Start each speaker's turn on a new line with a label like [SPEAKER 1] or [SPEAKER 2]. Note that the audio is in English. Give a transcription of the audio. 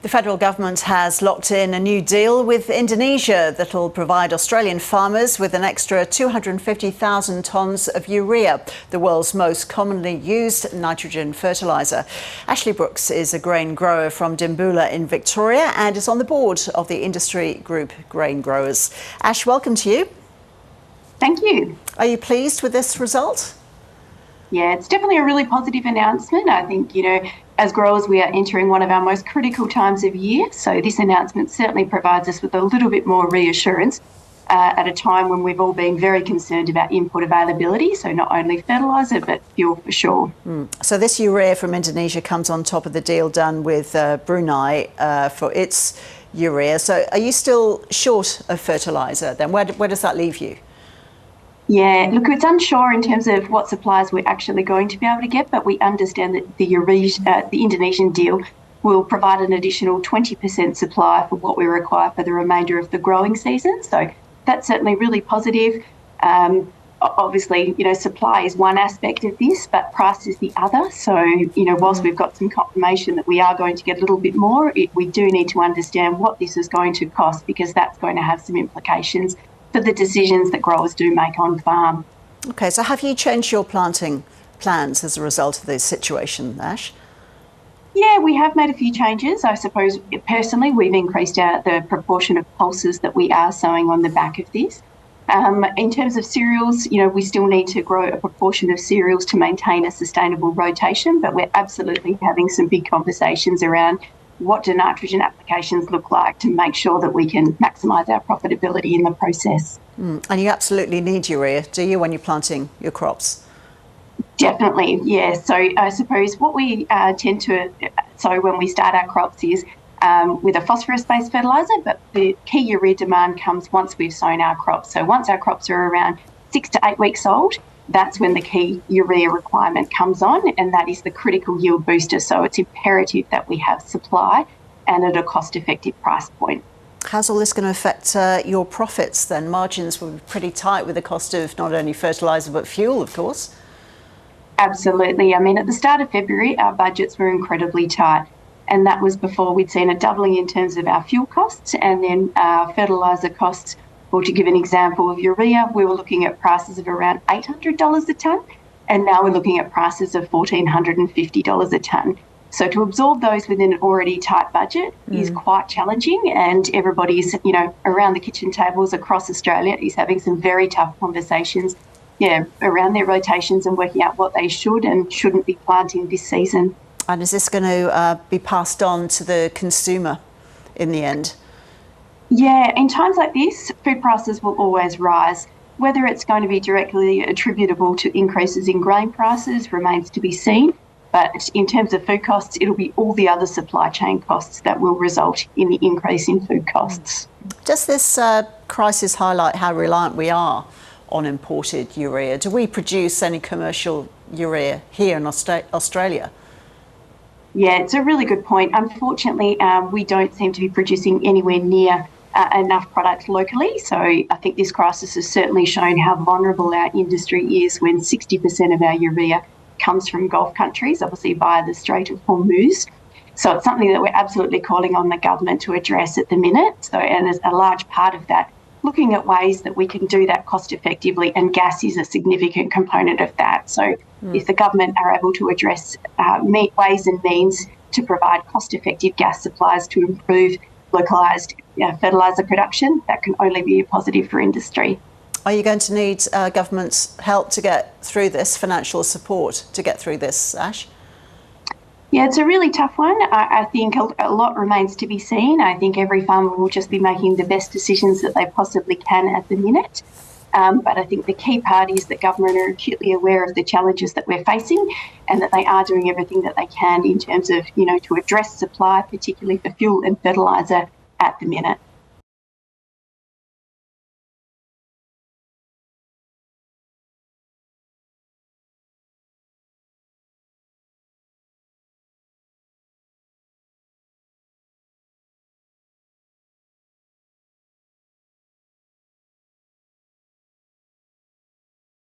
[SPEAKER 1] The federal government has locked in a new deal with Indonesia that will provide Australian farmers with an extra 250,000 tonnes of urea, the world's most commonly used nitrogen fertiliser. Ashleigh Brooks is a grain grower from Dimboola in Victoria and is on the board of the industry group Grain Growers. Ash, welcome to you.
[SPEAKER 2] Thank you.
[SPEAKER 1] Are you pleased with this result?
[SPEAKER 2] Yeah, it's definitely a really positive announcement. I think, as growers, we are entering one of our most critical times of year. So this announcement certainly provides us with a little bit more reassurance at a time when we've all been very concerned about input availability. So not only fertiliser, but fuel for sure.
[SPEAKER 1] So this urea from Indonesia comes on top of the deal done with Brunei for its urea. So are you still short of fertiliser then? Where does that leave you?
[SPEAKER 2] Yeah, look, it's unsure in terms of what supplies we're actually going to be able to get, but we understand that the Indonesian deal will provide an additional 20% supply for what we require for the remainder of the growing season. So that's certainly really positive. Obviously, supply is one aspect of this, but price is the other. So, whilst we've got some confirmation that we are going to get a little bit more, we do need to understand what this is going to cost, because that's going to have some implications for the decisions that growers do make on farm.
[SPEAKER 1] Okay, so have you changed your planting plans as a result of this situation, Ash?
[SPEAKER 2] Yeah, we have made a few changes. I suppose personally we've increased the proportion of pulses that we are sowing on the back of this. In terms of cereals, we still need to grow a proportion of cereals to maintain a sustainable rotation, but we're absolutely having some big conversations around what do nitrogen applications look like to make sure that we can maximise our profitability in the process.
[SPEAKER 1] And you absolutely need urea, do you, when you're planting your crops?
[SPEAKER 2] Definitely, yeah. So I suppose what we tend to sow when we start our crops is with a phosphorus-based fertiliser, but the key urea demand comes once we've sown our crops. So once our crops are around 6 to 8 weeks old, that's when the key urea requirement comes on, and that is the critical yield booster. So it's imperative that we have supply and at a cost-effective price point.
[SPEAKER 1] How's all this going to affect your profits then? Margins will be pretty tight with the cost of not only fertiliser but fuel, of course.
[SPEAKER 2] Absolutely. I mean, at the start of February, our budgets were incredibly tight, and that was before we'd seen a doubling in terms of our fuel costs and then our fertiliser costs. Or to give an example of urea, we were looking at prices of around $800 a tonne, and now we're looking at prices of $1,450 a tonne. So to absorb those within an already tight budget is quite challenging, and everybody's, around the kitchen tables across Australia is having some very tough conversations, around their rotations and working out what they should and shouldn't be planting this season.
[SPEAKER 1] And is this going to be passed on to the consumer in the end?
[SPEAKER 2] Yeah, in times like this, food prices will always rise. Whether it's going to be directly attributable to increases in grain prices remains to be seen. But in terms of food costs, it'll be all the other supply chain costs that will result in the increase in food costs.
[SPEAKER 1] Does this crisis highlight how reliant we are on imported urea? Do we produce any commercial urea here in Australia?
[SPEAKER 2] Yeah, it's a really good point. Unfortunately, we don't seem to be producing anywhere near enough product locally. So I think this crisis has certainly shown how vulnerable our industry is when 60% of our urea comes from Gulf countries, obviously via the Strait of Hormuz. So it's something that we're absolutely calling on the government to address at the minute. So, and as a large part of that, looking at ways that we can do that cost effectively, and gas is a significant component of that. So if the government are able to address ways and means to provide cost effective gas supplies to improve localised fertiliser production, that can only be a positive for industry.
[SPEAKER 1] Are you going to need government's help to get through this, financial support to get through this, Ash?
[SPEAKER 2] Yeah, it's a really tough one. I think a lot remains to be seen. I think every farmer will just be making the best decisions that they possibly can at the minute. But I think the key part is that government are acutely aware of the challenges that we're facing, and that they are doing everything that they can in terms of, to address supply, particularly for fuel and fertiliser at the minute.